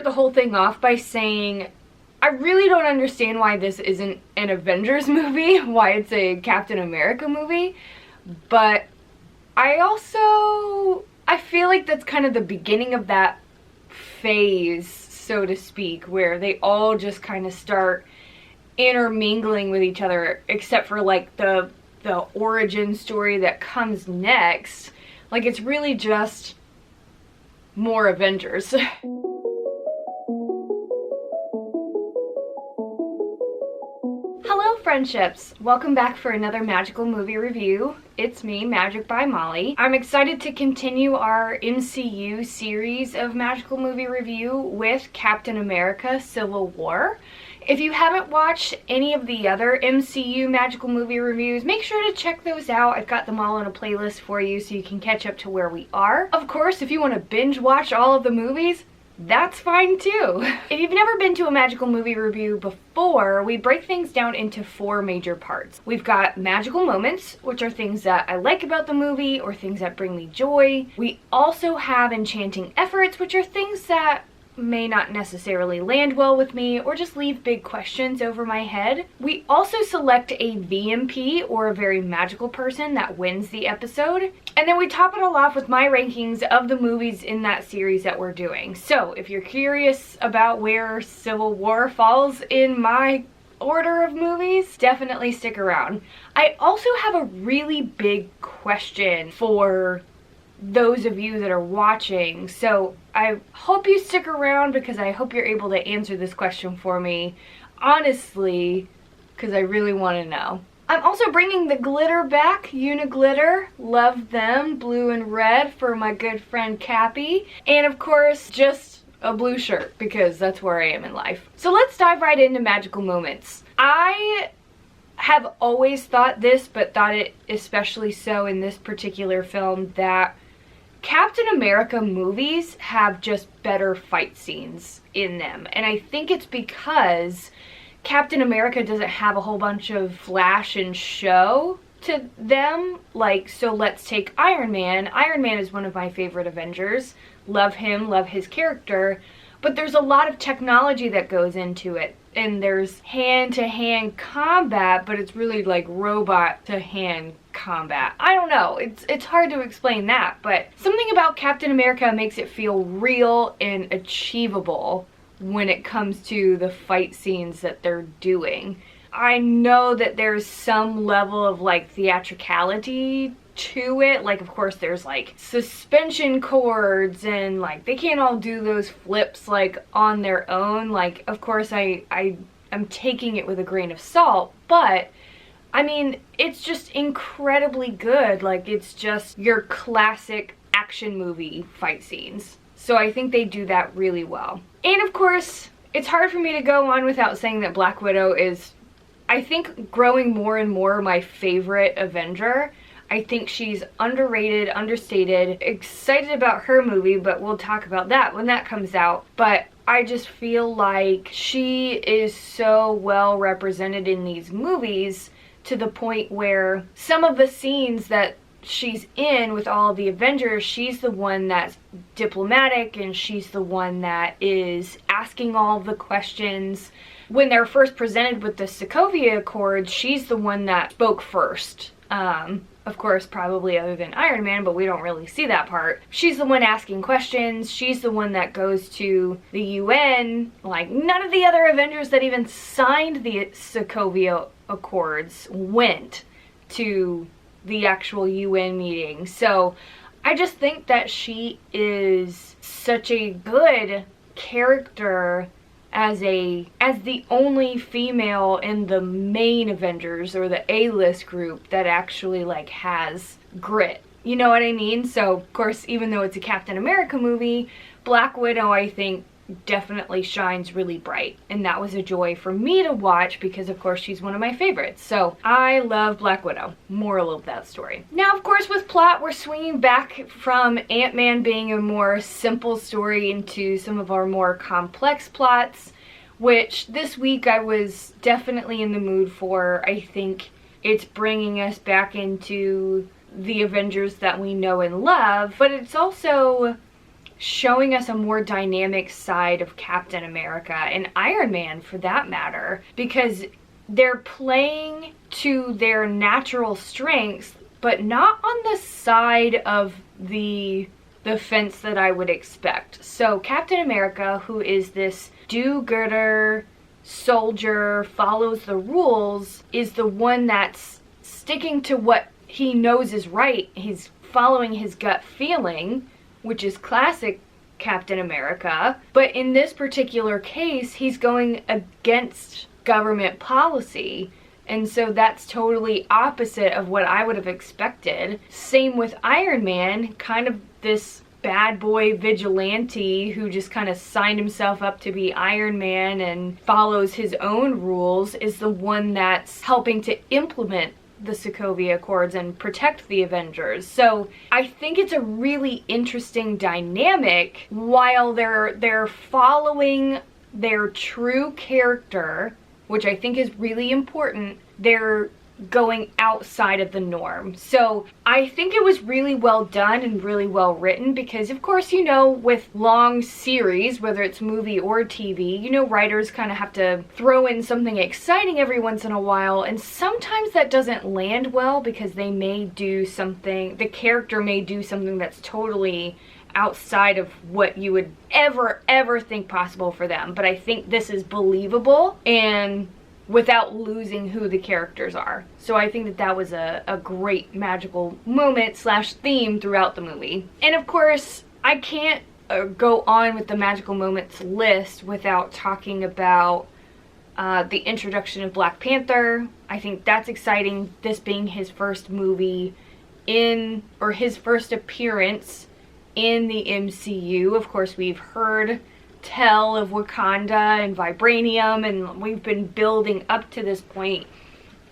start the whole thing off by saying I really don't understand why this isn't an Avengers movie, why it's a Captain America movie, but I feel like that's kind of the beginning of that phase, so to speak, where they all just kind of start intermingling with each other, except for like the origin story that comes next. Like, it's really just more Avengers. Hello friendships! Welcome back for another magical movie review. It's me, Magic by Molly. I'm excited to continue our MCU series of magical movie review with Captain America: Civil War. If you haven't watched any of the other MCU magical movie reviews, make sure to check those out. I've got them all in a playlist for you so you can catch up to where we are. Of course, if you want to binge watch all of the movies, that's fine too. If you've never been to a magical movie review before, we break things down into 4 major parts. We've got magical moments, which are things that I like about the movie or things that bring me joy. We also have enchanting efforts, which are things that may not necessarily land well with me or just leave big questions over my head. We also select a VMP, or a very magical person, that wins the episode. And then we top it all off with my rankings of the movies in that series that we're doing. So if you're curious about where Civil War falls in my order of movies, definitely stick around. I also have a really big question for those of you that are watching, so I hope you stick around because I hope you're able to answer this question for me honestly, because I really want to know. I'm also bringing the glitter back, Uniglitter. Love them, blue and red, for my good friend Cappy, and of course just a blue shirt because that's where I am in life. So let's dive right into magical moments. I have always thought this, but thought it especially so in this particular film, that Captain America movies have just better fight scenes in them. And I think it's because Captain America doesn't have a whole bunch of flash and show to them. Like, so let's take Iron Man. Iron Man is one of my favorite Avengers. Love him, love his character. But there's a lot of technology that goes into it. And there's hand-to-hand combat, but it's really like robot-to-hand combat. I don't know, it's hard to explain that, but something about Captain America makes it feel real and achievable when it comes to the fight scenes that they're doing. I know that there's some level of like theatricality to it, like of course there's like suspension cords and like they can't all do those flips like on their own. Like, of course I'm taking it with a grain of salt, but I mean, it's just incredibly good. Like, it's just your classic action movie fight scenes. So I think they do that really well. And of course, it's hard for me to go on without saying that Black Widow is, I think, growing more and more my favorite Avenger. I think she's underrated, understated. Excited about her movie, but we'll talk about that when that comes out. But I just feel like she is so well represented in these movies, to the point where some of the scenes that she's in with all of the Avengers, she's the one that's diplomatic and she's the one that is asking all the questions. When they're first presented with the Sokovia Accords, she's the one that spoke first. Of course, probably other than Iron Man, but we don't really see that part. She's the one asking questions. She's the one that goes to the UN. Like, none of the other Avengers that even signed the Sokovia Accords went to the actual UN meeting. So I just think that she is such a good character as the only female in the main Avengers, or the A-list group, that actually like has grit. You know what I mean? So of course, even though it's a Captain America movie, Black Widow, I think, definitely shines really bright, and that was a joy for me to watch because of course she's one of my favorites. So I love Black Widow. Moral of that story. Now of course, with plot, we're swinging back from Ant-Man being a more simple story into some of our more complex plots, which this week I was definitely in the mood for. I think it's bringing us back into the Avengers that we know and love, but it's also showing us a more dynamic side of Captain America and Iron Man for that matter, because they're playing to their natural strengths, but not on the side of the fence that I would expect. So Captain America, who is this do-gooder soldier, follows the rules, is the one that's sticking to what he knows is right. He's following his gut feeling, which is classic Captain America. But in this particular case, he's going against government policy. And so that's totally opposite of what I would have expected. Same with Iron Man, kind of this bad boy vigilante who just kind of signed himself up to be Iron Man and follows his own rules, is the one that's helping to implement the Sokovia Accords and protect the Avengers. So I think it's a really interesting dynamic. While they're following their true character, which I think is really important, they're going outside of the norm. So I think it was really well done and really well written, because of course, you know, with long series, whether it's movie or TV, you know, writers kind of have to throw in something exciting every once in a while, and sometimes that doesn't land well because they may do something, the character may do something that's totally outside of what you would ever think possible for them. But I think this is believable and without losing who the characters are. So I think that that was a great magical moment slash theme throughout the movie. And of course, I can't go on with the magical moments list without talking about the introduction of Black Panther. I think that's exciting, this being his first movie or his first appearance in the MCU. Of course, we've heard tell of Wakanda and Vibranium, and we've been building up to this point,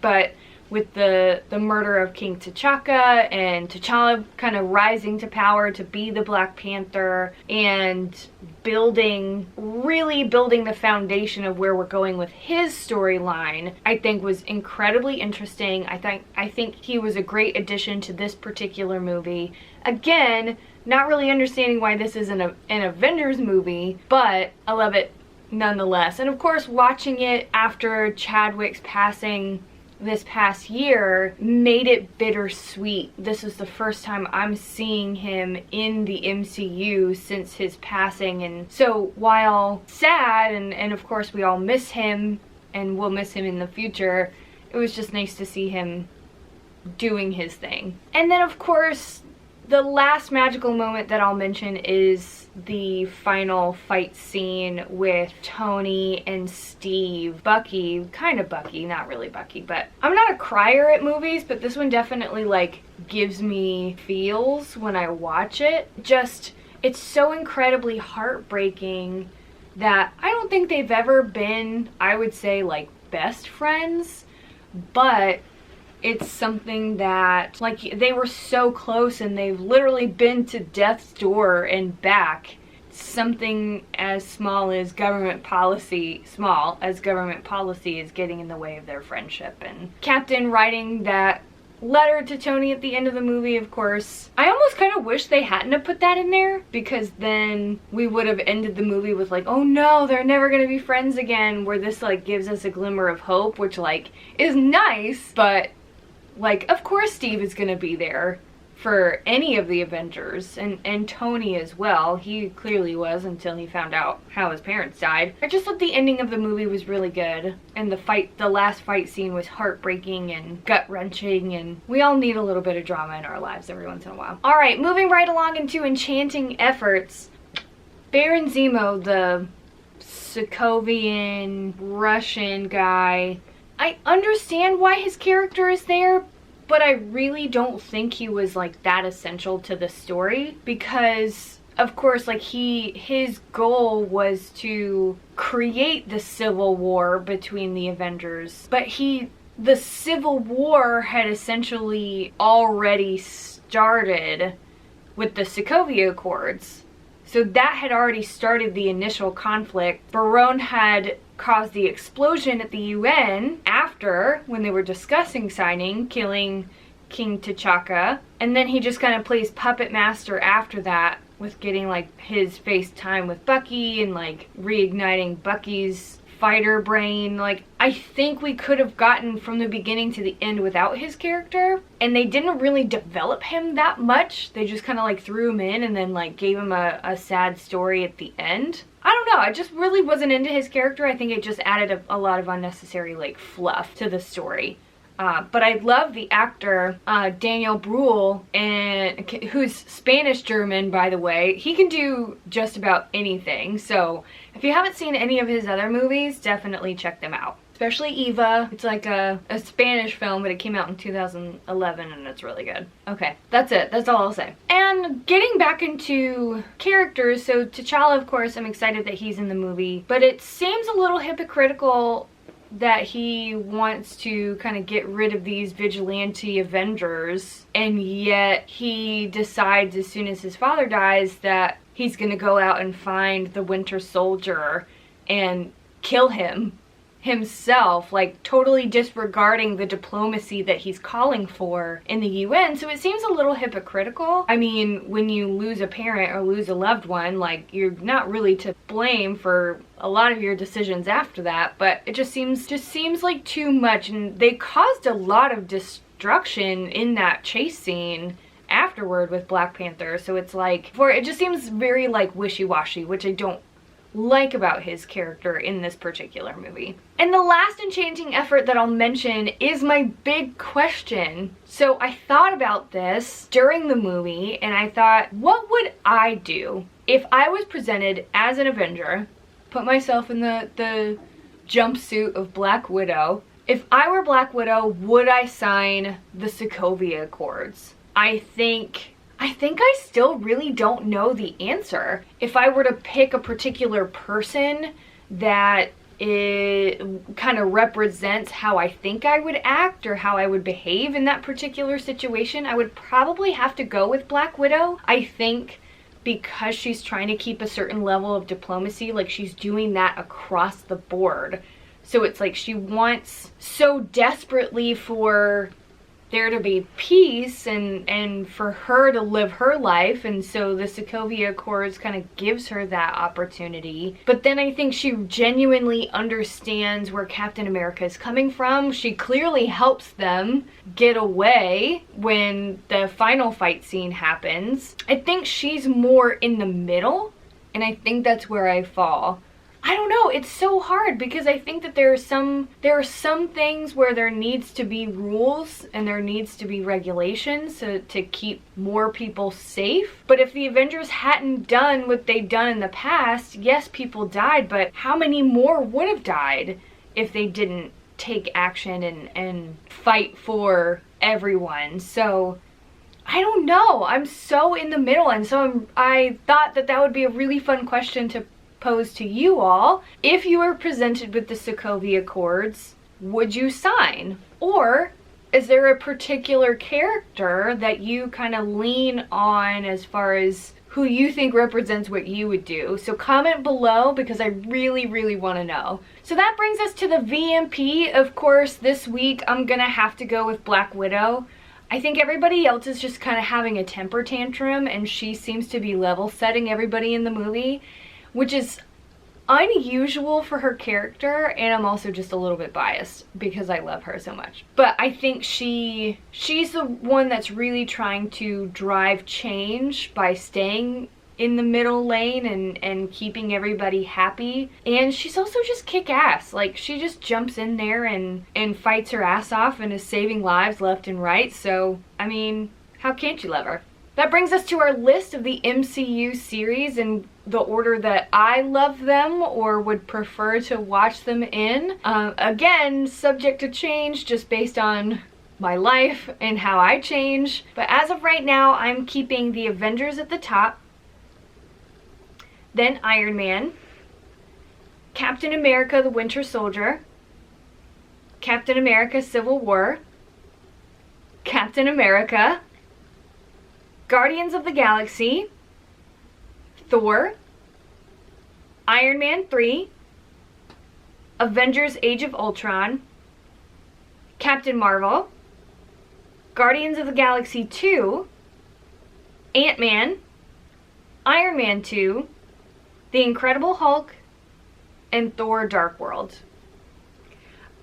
but with the murder of King T'Chaka and T'Challa kind of rising to power to be the Black Panther and really building the foundation of where we're going with his storyline, I think was incredibly interesting. I think he was a great addition to this particular movie. Again, not really understanding why this isn't an Avengers movie, but I love it nonetheless. And of course, watching it after Chadwick's passing this past year made it bittersweet. This is the first time I'm seeing him in the MCU since his passing, and so while sad, and of course we all miss him and we'll miss him in the future, it was just nice to see him doing his thing. And then of course, the last magical moment that I'll mention is the final fight scene with Tony and Steve. Bucky, kind of Bucky, not really Bucky, but I'm not a crier at movies, but this one definitely like gives me feels when I watch it. Just, it's so incredibly heartbreaking that I don't think they've ever been, I would say, like best friends, but it's something that, like, they were so close and they've literally been to death's door and back. Something as small as government policy is getting in the way of their friendship. And Captain writing that letter to Tony at the end of the movie, of course, I almost kind of wish they hadn't have put that in there, because then we would have ended the movie with like, oh no, they're never gonna be friends again, where this like gives us a glimmer of hope, which like is nice, but like, of course Steve is gonna be there for any of the Avengers, and Tony as well. He clearly was until he found out how his parents died. I just thought the ending of the movie was really good, and the last fight scene was heartbreaking and gut-wrenching, and we all need a little bit of drama in our lives every once in a while. Alright, moving right along into enchanting efforts. Baron Zemo, the Sokovian Russian guy, I understand why his character is there, but I really don't think he was like that essential to the story, because of course like his goal was to create the civil war between the Avengers, but the civil war had essentially already started with the Sokovia Accords. So that had already started the initial conflict. Baron had caused the explosion at the UN after, when they were discussing signing, killing King T'Chaka. And then he just kind of plays puppet master after that with getting like his FaceTime with Bucky and like reigniting Bucky's fighter brain. Like, I think we could have gotten from the beginning to the end without his character, and they didn't really develop him that much. They just kind of like threw him in and then like gave him a sad story at the end. I don't know, I just really wasn't into his character. I think it just added a lot of unnecessary like fluff to the story. But I love the actor, Daniel Bruhl, and who's Spanish-German, by the way. He can do just about anything, so if you haven't seen any of his other movies, definitely check them out. Especially Eva. It's like a Spanish film, but it came out in 2011 and it's really good. Okay, that's it. That's all I'll say. And getting back into characters, so T'Challa, of course, I'm excited that he's in the movie, but it seems a little hypocritical that he wants to kind of get rid of these vigilante Avengers, and yet he decides as soon as his father dies that he's gonna go out and find the Winter Soldier and kill him himself, like totally disregarding the diplomacy that he's calling for in the UN. So it seems a little hypocritical. I mean, when you lose a parent or lose a loved one, like, you're not really to blame for a lot of your decisions after that, but it just seems like too much, and they caused a lot of destruction in that chase scene afterward with Black Panther. So it's like, it just seems very like wishy-washy, which I don't like about his character in this particular movie. And the last enchanting effort that I'll mention is my big question. So I thought about this during the movie, and I thought, what would I do if I was presented as an Avenger, put myself in the jumpsuit of Black Widow. If I were Black Widow, would I sign the Sokovia Accords? I think I still really don't know the answer. If I were to pick a particular person that it kind of represents how I think I would act or how I would behave in that particular situation, I would probably have to go with Black Widow. I think because she's trying to keep a certain level of diplomacy, like she's doing that across the board. So it's like she wants so desperately for there to be peace and for her to live her life, and so the Sokovia Accords kind of gives her that opportunity. But then I think she genuinely understands where Captain America is coming from. She clearly helps them get away when the final fight scene happens. I think she's more in the middle, and I think that's where I fall. I don't know, it's so hard because I think that there are some things where there needs to be rules and there needs to be regulations to keep more people safe. But if the Avengers hadn't done what they've done in the past, yes, people died, but how many more would have died if they didn't take action and fight for everyone? So I don't know, I'm so in the middle, and so I thought that would be a really fun question to pose to you all. If you were presented with the Sokovia Accords, would you sign? Or is there a particular character that you kind of lean on as far as who you think represents what you would do? So comment below because I really, really want to know. So that brings us to the VMP. Of course, this week I'm gonna have to go with Black Widow. I think everybody else is just kind of having a temper tantrum, and she seems to be level setting everybody in the movie, which is unusual for her character, and I'm also just a little bit biased because I love her so much. But I think she's the one that's really trying to drive change by staying in the middle lane and keeping everybody happy. And she's also just kick-ass. Like, she just jumps in there and fights her ass off and is saving lives left and right. So, I mean, how can't you love her? That brings us to our list of the MCU series in the order that I love them or would prefer to watch them in. Again, subject to change just based on my life and how I change. But as of right now, I'm keeping the Avengers at the top, then Iron Man, Captain America the Winter Soldier, Captain America Civil War, Captain America, Guardians of the Galaxy, Thor, Iron Man 3, Avengers Age of Ultron, Captain Marvel, Guardians of the Galaxy 2, Ant-Man, Iron Man 2, The Incredible Hulk, and Thor: Dark World.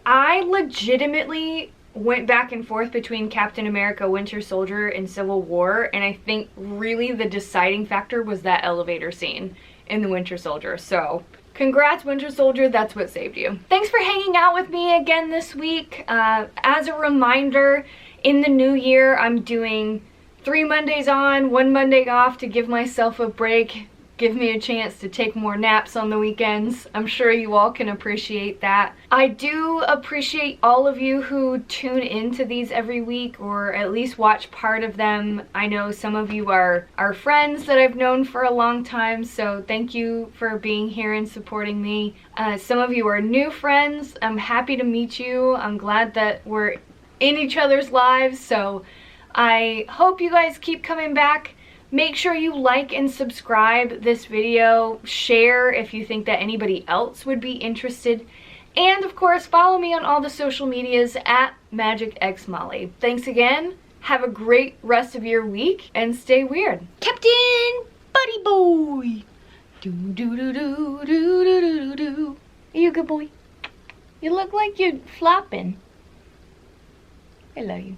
I legitimately went back and forth between Captain America: Winter Soldier and Civil War, and I think really the deciding factor was that elevator scene in the Winter Soldier. So congrats, Winter Soldier, that's what saved you. Thanks for hanging out with me again this week. As a reminder, in the new year, I'm doing 3 Mondays on, 1 Monday off to give myself a break, give me a chance to take more naps on the weekends. I'm sure you all can appreciate that. I do appreciate all of you who tune into these every week, or at least watch part of them. I know some of you are friends that I've known for a long time, so thank you for being here and supporting me. Some of you are new friends. I'm happy to meet you. I'm glad that we're in each other's lives, so I hope you guys keep coming back. Make sure you like and subscribe this video, share if you think that anybody else would be interested, and of course follow me on all the social medias at MagicXMolly. Thanks again, have a great rest of your week, and stay weird. Captain Buddy Boy! Do do do do do do do do. You a good boy? You look like you're flopping. I love you.